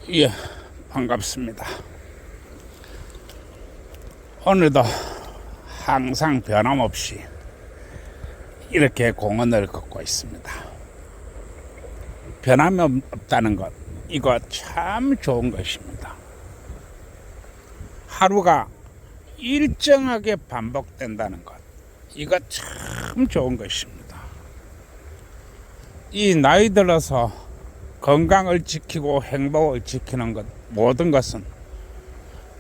예, 반갑습니다. 오늘도 항상 변함없이 이렇게 공원을 걷고 있습니다. 변함이 없다는 것, 이거 참 좋은 것입니다. 하루가 일정하게 반복된다는 것, 이거 참 좋은 것입니다. 이 나이 들어서 건강을 지키고 행복을 지키는 것, 모든 것은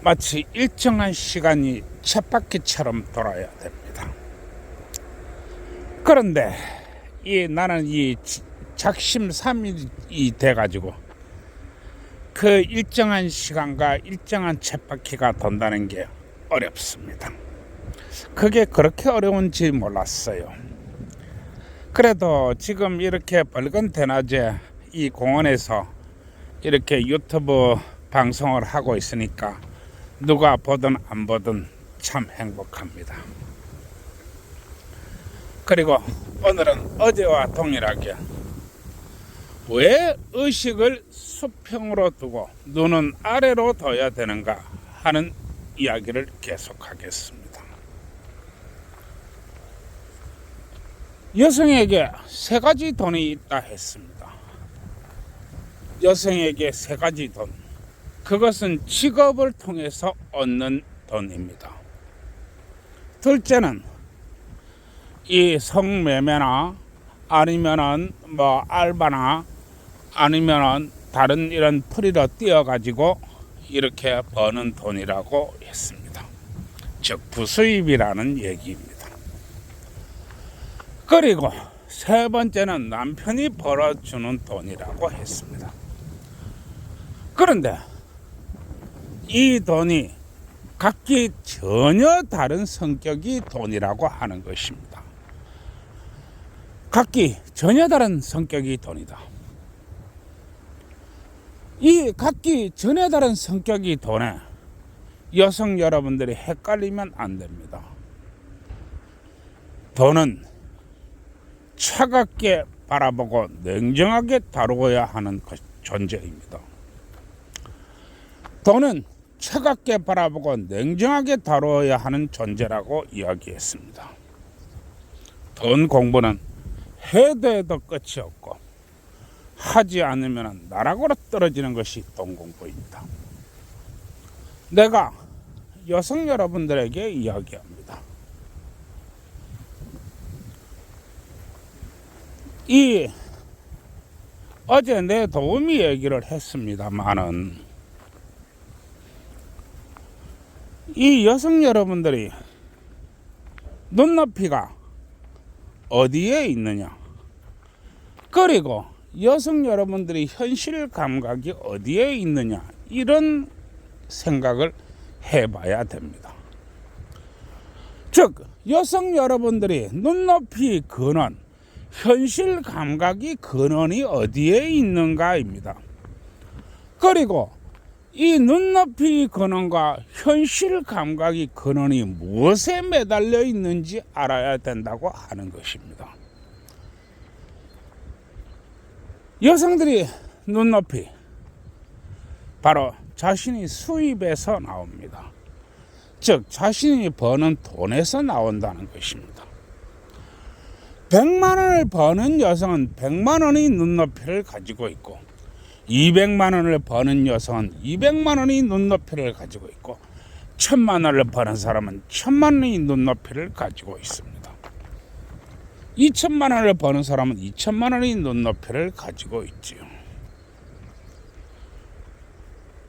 마치 일정한 시간이 쳇바퀴처럼 돌아야 됩니다. 그런데 나는 이 작심삼일이 돼가지고 그 일정한 시간과 일정한 쳇바퀴가 돈다는 게 어렵습니다. 그게 그렇게 어려운지 몰랐어요. 그래도 지금 이렇게 밝은 대낮에 이 공원에서 이렇게 유튜브 방송을 하고 있으니까 누가 보든 안 보든 참 행복합니다. 그리고 오늘은 어제와 동일하게 왜 의식을 수평으로 두고 눈은 아래로 둬야 되는가 하는 이야기를 계속하겠습니다. 여성에게 세 가지 돈이 있다 했습니다. 여성에게 세 가지 돈, 그것은 직업을 통해서 얻는 돈입니다. 둘째는 이 성매매나 아니면은 알바나 아니면은 다른 이런 풀이로 뛰어가지고 이렇게 버는 돈이라고 했습니다. 즉 부수입이라는 얘기입니다. 그리고 세 번째는 남편이 벌어주는 돈이라고 했습니다. 그런데 이 돈이 각기 전혀 다른 성격이 돈이라고 하는 것입니다. 각기 전혀 다른 성격이 돈이다. 이 각기 전혀 다른 성격이 돈에 여성 여러분들이 헷갈리면 안 됩니다. 돈은 차갑게 바라보고 냉정하게 다루어야 하는 존재입니다. 돈은 차갑게 바라보고 냉정하게 다루어야 하는 존재라고 이야기했습니다. 돈 공부는 해도 해도 끝이 없고 하지 않으면 나락으로 떨어지는 것이 돈 공부입니다. 내가 여성 여러분들에게 이야기합니다. 어제 내 도우미 얘기를 했습니다만은 이 여성 여러분들이 눈높이가 어디에 있느냐, 그리고 여성 여러분들이 현실 감각이 어디에 있느냐, 이런 생각을 해봐야 됩니다. 즉 여성 여러분들이 눈높이 근원, 현실 감각이 근원이 어디에 있는가입니다. 그리고 이 눈높이 근원과 현실 감각이 근원이 무엇에 매달려 있는지 알아야 된다고 하는 것입니다. 여성들이 눈높이, 바로 자신이 수입에서 나옵니다. 즉 자신이 버는 돈에서 나온다는 것입니다. 100만 원을 버는 여성은 100만 원의 눈높이를 가지고 있고 200만 원을 버는 여성은 200만 원의 눈높이를 가지고 있고 1000만 원을 버는 사람은 1000만 원의 눈높이를 가지고 있습니다. 2000만 원을 버는 사람은 2000만 원의 눈높이를 가지고 있지요.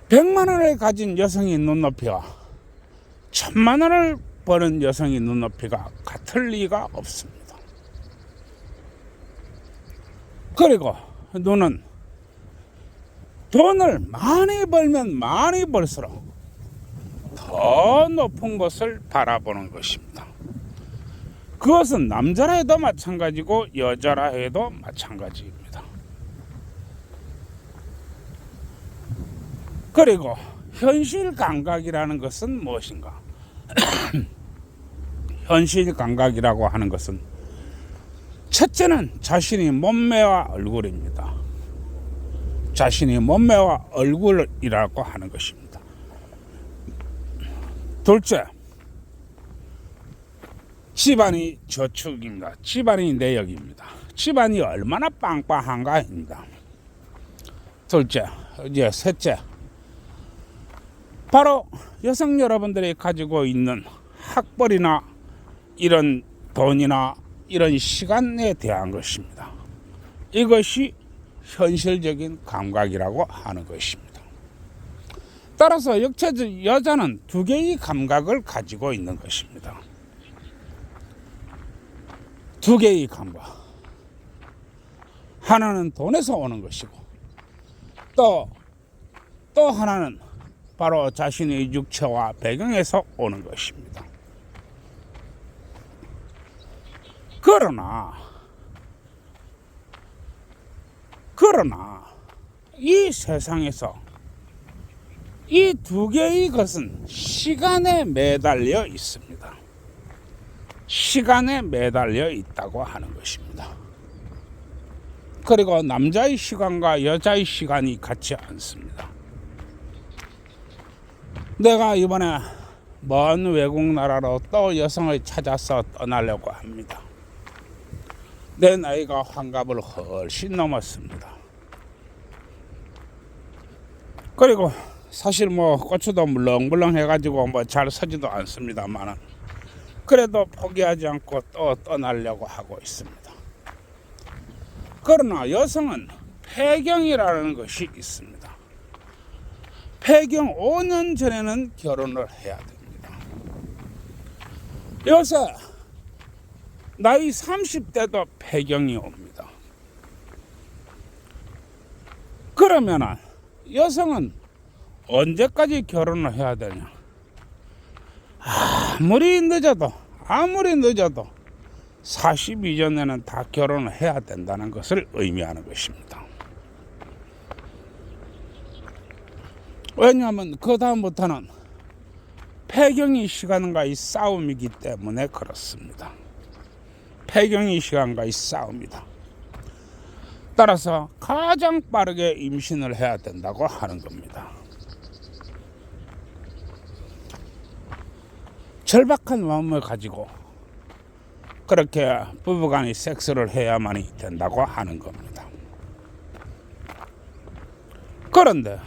100만 원을 가진 여성의 눈높이와 1000만 원을 버는 여성의 눈높이가 같을 리가 없습니다. 그리고 눈은 돈을 많이 벌면 많이 벌수록 더 높은 것을 바라보는 것입니다. 그것은 남자라 해도 마찬가지고 여자라 해도 마찬가지입니다. 그리고 현실 감각이라는 것은 무엇인가? 현실 감각이라고 하는 것은 첫째는 자신의 몸매와 얼굴입니다. 자신의 몸매와 얼굴이라고 하는 것입니다. 둘째, 집안이 저축입니다. 집안이 내역입니다. 집안이 얼마나 빵빵한가입니다. 둘째, 이제 셋째, 바로 여성 여러분들이 가지고 있는 학벌이나 이런 돈이나 이런 시간에 대한 것입니다. 이것이 현실적인 감각이라고 하는 것입니다. 따라서 역체적 여자는 두 개의 감각을 가지고 있는 것입니다. 두 개의 감각. 하나는 돈에서 오는 것이고 또 하나는 바로 자신의 육체와 배경에서 오는 것입니다. 그러나 이 세상에서 이 두 개의 것은 시간에 매달려 있습니다. 시간에 매달려 있다고 하는 것입니다. 그리고 남자의 시간과 여자의 시간이 같지 않습니다. 내가 이번에 먼 외국 나라로 또 여성을 찾아서 떠나려고 합니다. 내 나이가 환갑을 훨씬 넘었습니다. 그리고 사실 고추도 물렁물렁 해가지고 잘 서지도 않습니다만 그래도 포기하지 않고 또 떠나려고 하고 있습니다. 그러나 여성은 폐경이라는 것이 있습니다. 폐경 5년 전에는 결혼을 해야 됩니다. 요새 나이 30대도 폐경이 옵니다. 그러면 여성은 언제까지 결혼을 해야 되냐? 아무리 늦어도 40 이전에는 다 결혼을 해야 된다는 것을 의미하는 것입니다. 왜냐하면 그 다음부터는 폐경의 시간과의 싸움이기 때문에 그렇습니다. 폐경의 시간과의 싸움이다. 따라서 가장 빠르게 임신을 해야 된다고 하는 겁니다. 절박한 마음을 가지고 그렇게 부부간의 섹스를 해야만이 된다고 하는 겁니다. 그런데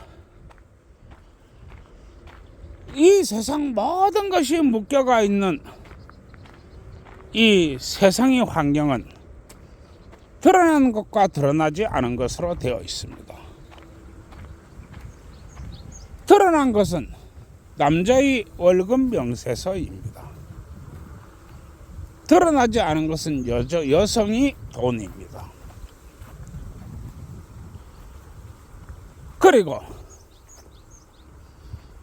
이 세상 모든 것이 묶여가 있는 이 세상의 환경은 드러나는 것과 드러나지 않은 것으로 되어 있습니다. 드러난 것은 남자의 월급 명세서입니다. 드러나지 않은 것은 여성의 돈입니다. 그리고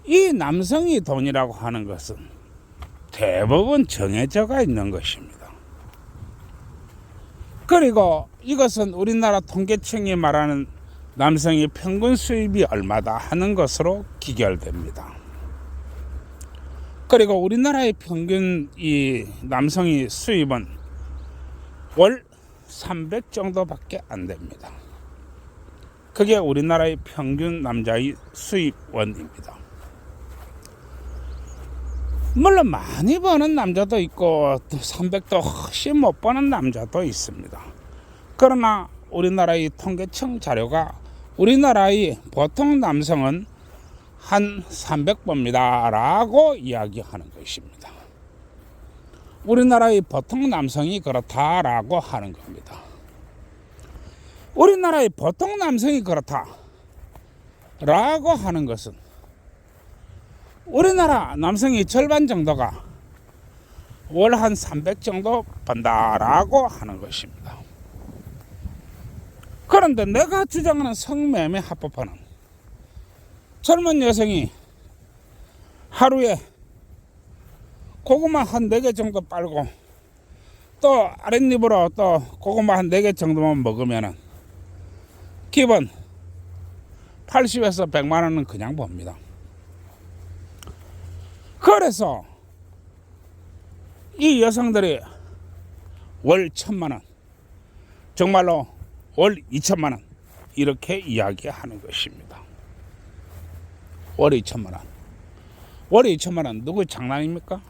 이 남성의 돈이라고 하는 것은 대부분 정해져가 있는 것입니다. 그리고 이것은 우리나라 통계청이 말하는 남성의 평균 수입이 얼마다 하는 것으로 기결됩니다. 그리고 우리나라의 평균 이 남성의 수입은 월 300 정도밖에 안 됩니다. 그게 우리나라의 평균 남자의 수입원입니다. 물론 많이 버는 남자도 있고 300도 훨씬 못 버는 남자도 있습니다. 그러나 우리나라의 통계청 자료가 우리나라의 보통 남성은 한 300번입니다 라고 이야기하는 것입니다. 우리나라의 보통 남성이 그렇다라고 하는 겁니다. 우리나라의 보통 남성이 그렇다라고 하는 것은 우리나라 남성의 절반 정도가 월 한 300 정도 번다라고 하는 것입니다. 그런데 내가 주장하는 성매매 합법화는 젊은 여성이 하루에 고구마 한 4개 정도 빨고 또 아랫입으로 또 고구마 한 4개 정도만 먹으면 기본 80에서 100만 원은 그냥 봅니다. 그래서 이 여성들이 월 1000만 원, 정말로 월 2000만 원 이렇게 이야기하는 것입니다. 월에 2천만 원. 월에 2천만 원 누구 장난입니까?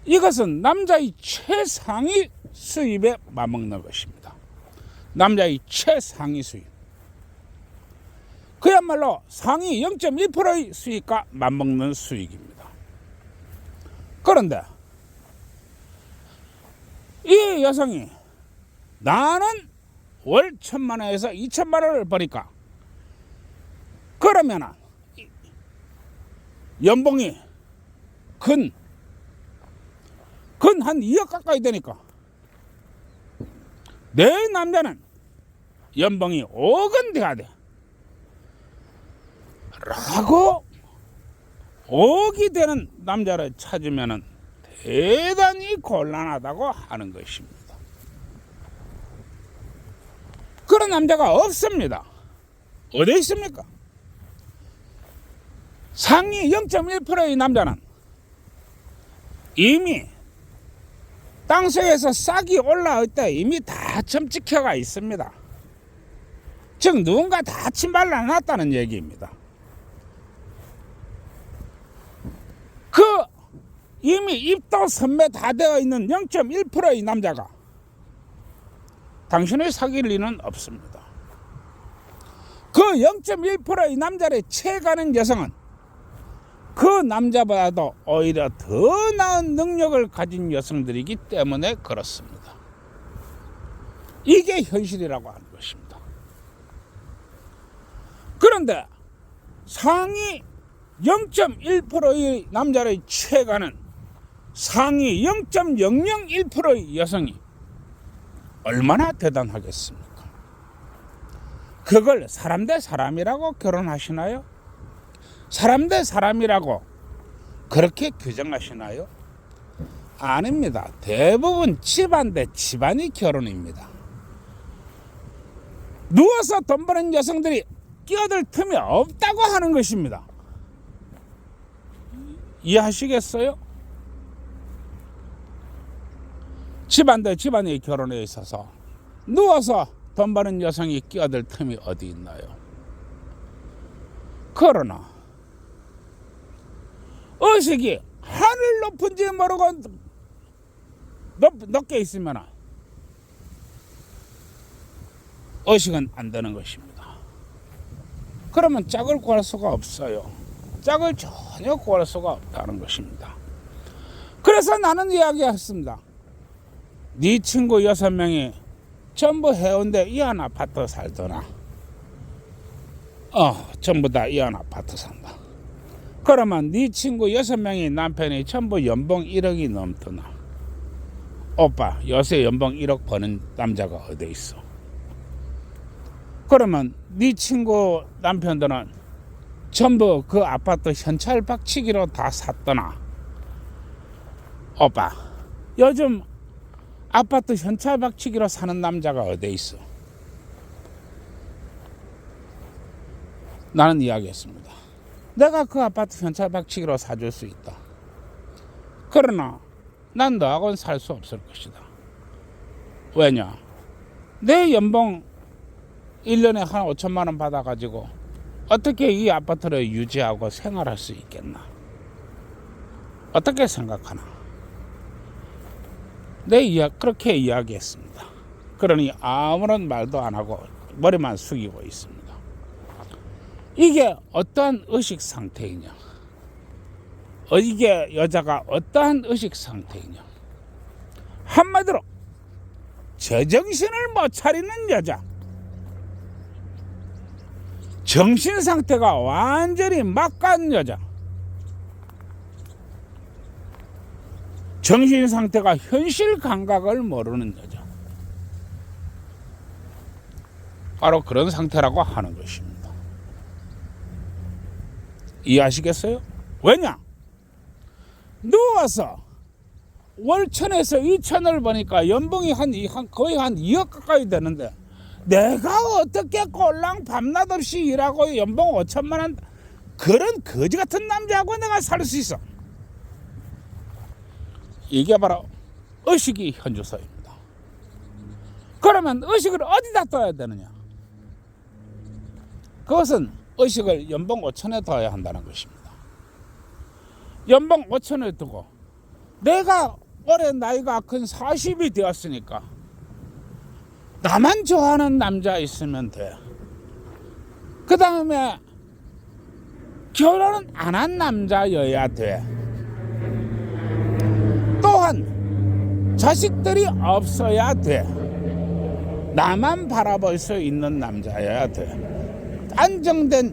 이것은 남자의 최상위 수입에 맞먹는 것입니다. 남자의 최상위 수입. 그야말로 상위 0.1%의 수익과 맞먹는 수익입니다. 그런데 이 여성이 나는 월 1,000만 원에서 2천만 원을 버니까 그러면은 연봉이 근 한 2억 가까이 되니까 내 남자는 연봉이 5억은 돼야 돼 라고 5억이 되는 남자를 찾으면 대단히 곤란하다고 하는 것입니다. 그런 남자가 없습니다. 어디 있습니까? 상위 0.1%의 남자는 이미 땅속에서 싹이 올라올 때 이미 다 점찍혀가 있습니다. 즉 누군가 다 침발라놨다는 얘기입니다. 그 이미 입도 선매 다 되어 있는 0.1%의 남자가 당신을 사귈 리는 없습니다. 그 0.1%의 남자를 채가는 여성은 그 남자보다도 오히려 더 나은 능력을 가진 여성들이기 때문에 그렇습니다. 이게 현실이라고 하는 것입니다. 그런데 상위 0.1%의 남자를 채가는 상위 0.001%의 여성이 얼마나 대단하겠습니까? 그걸 사람 대 사람이라고 결혼하시나요? 사람 대 사람이라고 그렇게 규정하시나요? 아닙니다. 대부분 집안 대 집안이 결혼입니다. 누워서 돈 버는 여성들이 끼어들 틈이 없다고 하는 것입니다. 이해하시겠어요? 집안 대 집안의 결혼에 있어서 누워서 돈 버는 여성이 끼어들 틈이 어디 있나요? 그러나 의식이 하늘 높은지 모르고 높게 있으면 의식은 안 되는 것입니다. 그러면 짝을 구할 수가 없어요. 짝을 전혀 구할 수가 없다는 것입니다. 그래서 나는 이야기했습니다. 네 친구 6명이 전부 해운대 이한 아파트 살더나? 전부 다 이한 아파트 산다. 그러면 네 친구 6명이 남편이 전부 연봉 1억이 넘더나? 오빠 요새 연봉 1억 버는 남자가 어디 있어? 그러면 네 친구 남편들은 전부 그 아파트 현찰 박치기로 다 샀더나? 오빠 요즘 아파트 현찰 박치기로 사는 남자가 어디 있어? 나는 이야기했습니다. 내가 그 아파트 현찰 박치기로 사줄 수 있다. 그러나 난 너하고는 살 수 없을 것이다. 왜냐? 내 연봉 1년에 한 5천만 원 받아가지고 어떻게 이 아파트를 유지하고 생활할 수 있겠나? 어떻게 생각하나? 그렇게 이야기했습니다. 그러니 아무런 말도 안 하고 머리만 숙이고 있습니다. 이게 어떠한 의식 상태이냐? 이게 여자가 어떠한 의식 상태이냐? 한마디로 제정신을 못 차리는 여자. 정신 상태가 완전히 막간 여자. 정신 상태가 현실 감각을 모르는 여자. 바로 그런 상태라고 하는 것입니다. 이해하시겠어요? 왜냐? 누워서 월 1,000에서 2,000을 버니까 연봉이 거의 한 2억 가까이 되는데 내가 어떻게 꼴랑 밤낮 없이 일하고 연봉 5천만 원 그런 거지 같은 남자하고 내가 살 수 있어? 이게 바로 의식이 현주소입니다. 그러면 의식을 어디다 둬야 되느냐? 그것은 의식을 연봉 5천에 둬야 한다는 것입니다. 연봉 5천에 두고 내가 올해 나이가 근 40이 되었으니까 나만 좋아하는 남자 있으면 돼. 그 다음에 결혼은 안 한 남자여야 돼. 또한 자식들이 없어야 돼. 나만 바라볼 수 있는 남자여야 돼. 안정된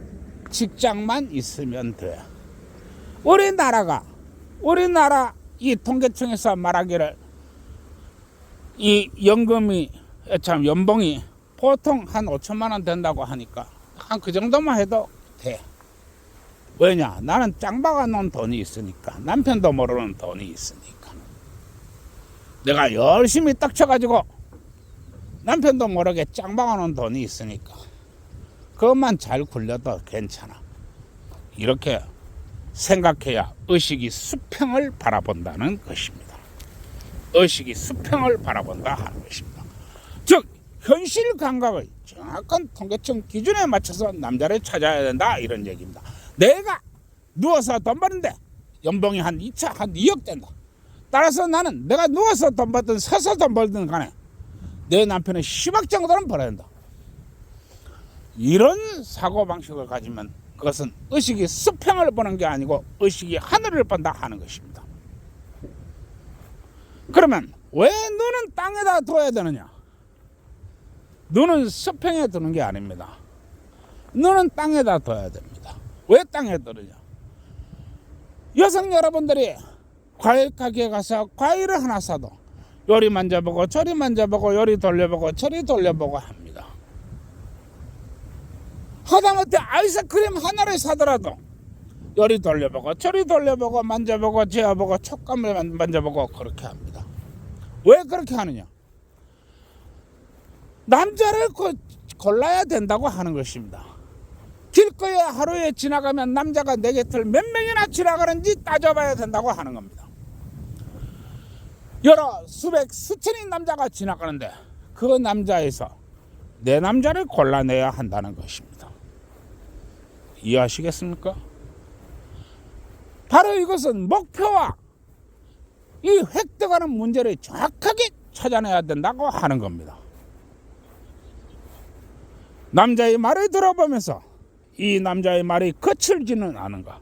직장만 있으면 돼. 우리나라 이 통계청에서 말하기를 이 연봉이 보통 한 5천만 원 된다고 하니까 한 그 정도만 해도 돼. 왜냐? 나는 짱박아 놓은 돈이 있으니까. 남편도 모르는 돈이 있으니까. 내가 열심히 딱 쳐가지고 남편도 모르게 짱박아 놓은 돈이 있으니까 그것만 잘 굴려도 괜찮아. 이렇게 생각해야 의식이 수평을 바라본다는 것입니다. 의식이 수평을 바라본다 하는 것입니다. 즉 현실 감각을 정확한 통계청 기준에 맞춰서 남자를 찾아야 된다, 이런 얘기입니다. 내가 누워서 돈 버는데 연봉이 한 2억 된다. 따라서 나는 내가 누워서 돈 벌든 서서 돈 벌든 간에 내 남편은 10억 정도는 벌어야 된다. 이런 사고방식을 가지면 그것은 의식이 수평을 보는 게 아니고 의식이 하늘을 본다 하는 것입니다. 그러면 왜 눈은 땅에다 둬야 되느냐? 눈은 수평에 두는 게 아닙니다. 눈은 땅에다 둬야 됩니다. 왜 땅에 두느냐? 여성 여러분들이 과일 가게에 가서 과일을 하나 사도 요리 만져보고 저리 만져보고 요리 돌려보고 저리 돌려보고 합니다. 하다못해 아이스크림 하나를 사더라도 요리 돌려보고 저리 돌려보고 만져보고 재어보고 촉감을 만져보고 그렇게 합니다. 왜 그렇게 하느냐? 남자를 골라야 된다고 하는 것입니다. 길거리에 하루에 지나가면 남자가 내 곁을 몇 명이나 지나가는지 따져봐야 된다고 하는 겁니다. 여러 수백 수천의 남자가 지나가는데 그 남자에서 내 남자를 골라내야 한다는 것입니다. 이해하시겠습니까? 바로 이것은 목표와 이 획득하는 문제를 정확하게 찾아내야 된다고 하는 겁니다. 남자의 말을 들어보면서 이 남자의 말이 거칠지는 않은가,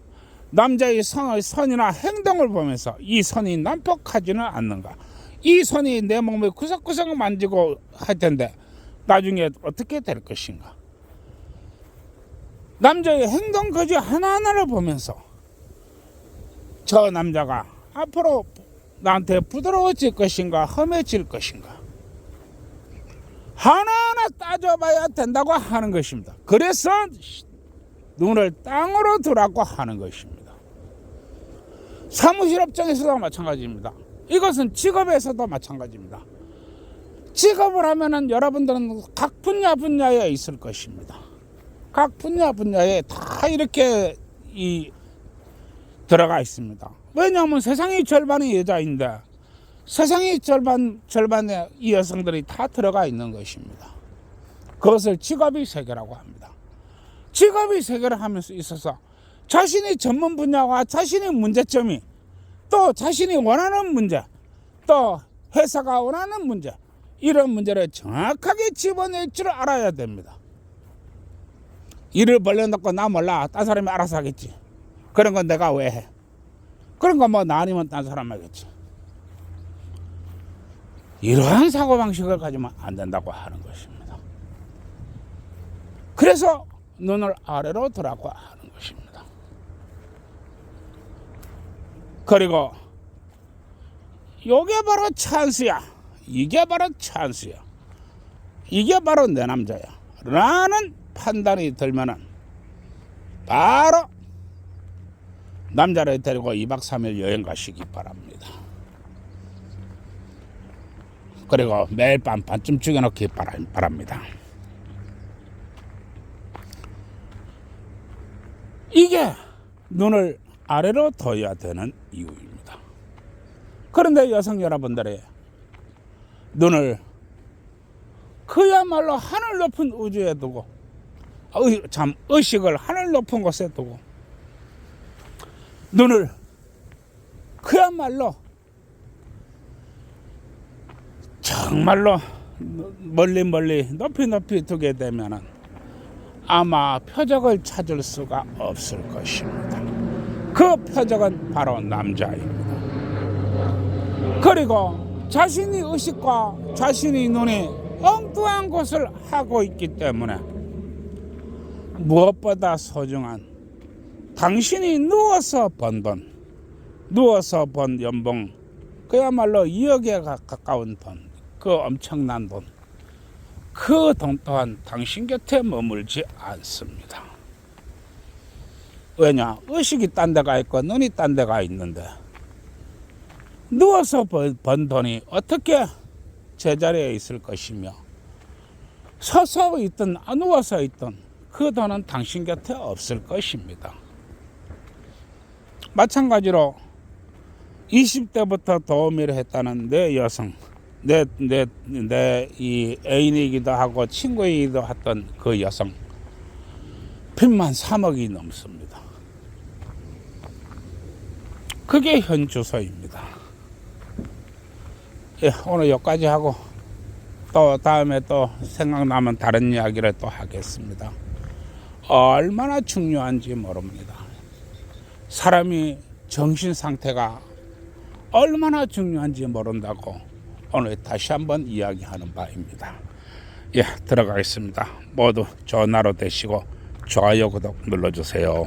남자의 선이나 행동을 보면서 이 선이 난폭하지는 않는가, 이 선이 내 몸을 구석구석 만지고 할 텐데 나중에 어떻게 될 것인가, 남자의 행동 거지 하나하나를 보면서 저 남자가 앞으로 나한테 부드러워질 것인가 험해질 것인가 하나하나 따져봐야 된다고 하는 것입니다. 그래서 눈을 땅으로 두라고 하는 것입니다. 사무실 업종에서도 마찬가지입니다. 이것은 직업에서도 마찬가지입니다. 직업을 하면은 여러분들은 각 분야에 있을 것입니다. 각 분야에 다 이렇게 들어가 있습니다. 왜냐하면 세상의 절반이 여자인데 세상의 절반의 이 여성들이 다 들어가 있는 것입니다. 그것을 직업의 세계라고 합니다. 직업의 세계를 하면서 있어서 자신의 전문 분야와 자신의 문제점이 또 자신이 원하는 문제, 또 회사가 원하는 문제, 이런 문제를 정확하게 집어낼 줄 알아야 됩니다. 일을 벌려놓고 나 몰라, 딴 사람이 알아서 하겠지. 그런 건 내가 왜 해? 그런 건 뭐 나 아니면 딴 사람 하겠지. 이러한 사고방식을 가지면 안 된다고 하는 것입니다. 그래서 눈을 아래로 두라고 하는 것입니다. 그리고 이게 바로 찬스야. 이게 바로 찬스야. 이게 바로 내 남자야 라는 판단이 들면은 바로 남자를 데리고 2박 3일 여행 가시기 바랍니다. 그리고 매일 밤 반쯤 죽여놓기 바랍니다. 이게 눈을 아래로 둬야 되는 이유입니다. 그런데 여성 여러분들의 눈을 그야말로 하늘 높은 우주에 두고 참 의식을 하늘 높은 곳에 두고 눈을 그야말로 정말로 멀리 높이 두게 되면은 아마 표적을 찾을 수가 없을 것입니다. 그 표적은 바로 남자입니다. 그리고 자신이 의식과 자신이 눈이 엉뚱한 것을 하고 있기 때문에 무엇보다 소중한 당신이 누워서 번 돈, 누워서 번 연봉, 그야말로 2억에 가까운 돈, 그 엄청난 돈, 그 돈 또한 당신 곁에 머물지 않습니다. 왜냐? 의식이 딴 데가 있고 눈이 딴 데가 있는데 누워서 번 돈이 어떻게 제자리에 있을 것이며 서서 있든 누워서 있든 그 돈은 당신 곁에 없을 것입니다. 마찬가지로 20대부터 도우미를 했다는 내 여성, 내 이 애인이기도 하고 친구이기도 했던 그 여성, 빚만 3억이 넘습니다. 그게 현 주소입니다. 예, 오늘 여기까지 하고 또 다음에 또 생각나면 다른 이야기를 또 하겠습니다. 얼마나 중요한지 모릅니다. 사람이 정신 상태가 얼마나 중요한지 모른다고 오늘 다시 한번 이야기하는 바입니다. 예, 들어가겠습니다. 모두 좋은 하루 되시고 좋아요, 구독 눌러주세요.